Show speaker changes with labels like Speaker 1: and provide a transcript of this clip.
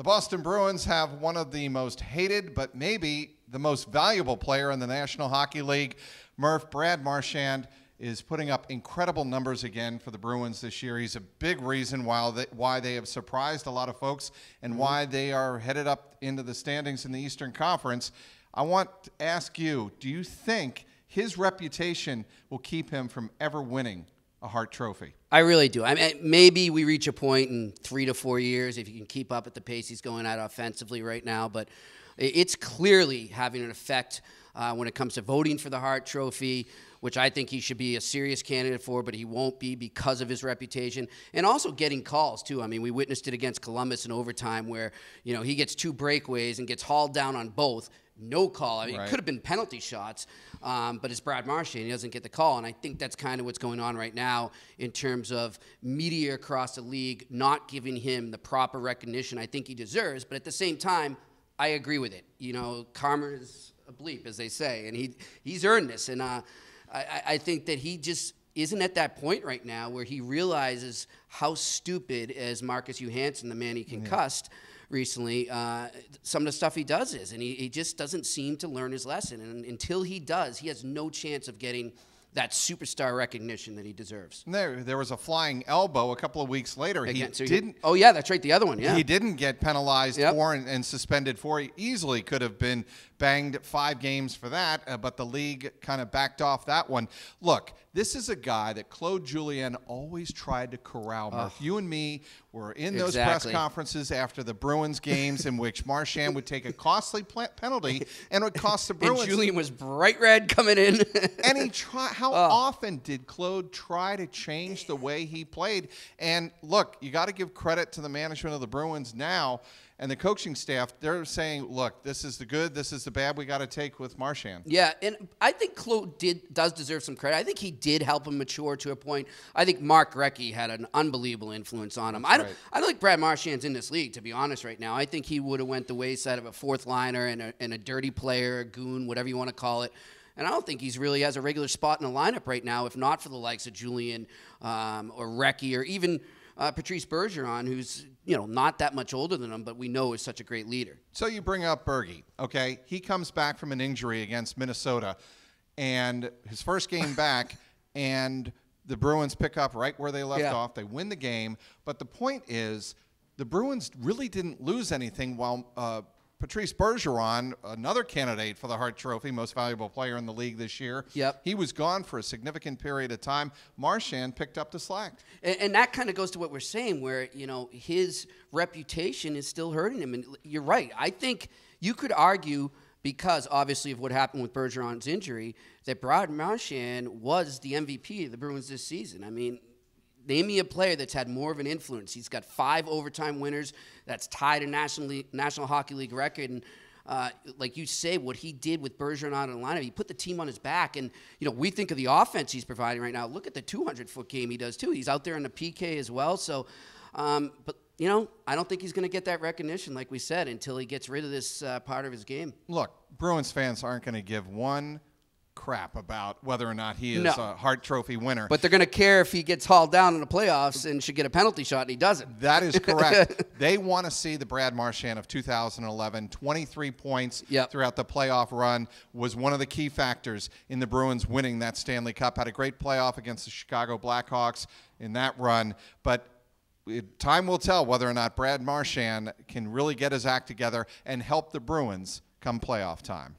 Speaker 1: The Boston Bruins have one of the most hated, but maybe the most valuable player in the National Hockey League. Murph, Brad Marchand, is putting up incredible numbers again for the Bruins this year. He's a big reason why they have surprised a lot of folks and why they are headed up into the standings in the Eastern Conference. I want to ask you, do you think his reputation will keep him from ever winning a Hart Trophy?
Speaker 2: I really do. I mean, maybe we reach a point in 3 to 4 years if you can keep up at the pace he's going at offensively right now, but it's clearly having an effect when it comes to voting for the Hart Trophy, which I think he should be a serious candidate for, but he won't be because of his reputation, and also getting calls too. I mean, we witnessed it against Columbus in overtime where, you know, he gets 2 breakaways and gets hauled down on both. No call. I mean,
Speaker 1: Right.
Speaker 2: It could have been penalty shots, but it's Brad Marchand. He doesn't get the call, and I think that's kind of what's going on right now in terms of media across the league not giving him the proper recognition I think he deserves. But at the same time, I agree with it. You know, karma is a bleep, as they say, and he's earned this. And I think that he just isn't at that point right now where he realizes how stupid, as Marcus Johansson, the man he concussed recently, some of the stuff he does is. And he just doesn't seem to learn his lesson. And until he does, he has no chance of getting that superstar recognition that he deserves.
Speaker 1: There was a flying elbow a couple of weeks later.
Speaker 2: Oh, yeah, that's right, the other one, yeah.
Speaker 1: He didn't get penalized for and suspended for. He easily could have been banged 5 games for that, but the league kind of backed off that one. Look, this is a guy that Claude Julien always tried to corral. Murph, you and me were in those press conferences after the Bruins games in which Marchand would take a costly penalty and it would cost the Bruins.
Speaker 2: And Julien was bright red coming in.
Speaker 1: And he tried. How often did Claude try to change the way he played? And look, you got to give credit to the management of the Bruins now and the coaching staff. They're saying, look, this is the good, this is the bad we got to take with Marchand.
Speaker 2: Yeah, and I think Claude does deserve some credit. I think he did help him mature to a point. I think Mark Recchi had an unbelievable influence on him. I don't think Brad Marchand's in this league, to be honest, right now. I think he would have went the wayside of a fourth liner and a dirty player, a goon, whatever you want to call it. And I don't think he's really has a regular spot in the lineup right now, if not for the likes of Julien or Recchi or even Patrice Bergeron, who's not that much older than him, but we know is such a great leader.
Speaker 1: So you bring up Bergie, okay? He comes back from an injury against Minnesota, and his first game back, and the Bruins pick up right where they left off. They win the game, but the point is the Bruins really didn't lose anything while Patrice Bergeron, another candidate for the Hart Trophy, most valuable player in the league this year. He was gone for a significant period of time. Marchand picked up the slack.
Speaker 2: And that kind of goes to what we're saying, where, his reputation is still hurting him. And you're right. I think you could argue, because obviously of what happened with Bergeron's injury, that Brad Marchand was the MVP of the Bruins this season. I mean, name me a player that's had more of an influence. He's got 5 overtime winners. That's tied a National Hockey League record. And like you say, what he did with Bergeron in the lineup, he put the team on his back. And, we think of the offense he's providing right now. Look at the 200-foot game he does, too. He's out there in the PK as well. So, but, I don't think he's going to get that recognition, like we said, until he gets rid of this part of his game.
Speaker 1: Look, Bruins fans aren't going to give one crap about whether or not he is a Hart Trophy winner.
Speaker 2: But they're going to care if he gets hauled down in the playoffs and should get a penalty shot, and he doesn't.
Speaker 1: That is correct. They want to see the Brad Marchand of 2011. 23 points throughout the playoff run was one of the key factors in the Bruins winning that Stanley Cup. Had a great playoff against the Chicago Blackhawks in that run. But time will tell whether or not Brad Marchand can really get his act together and help the Bruins come playoff time.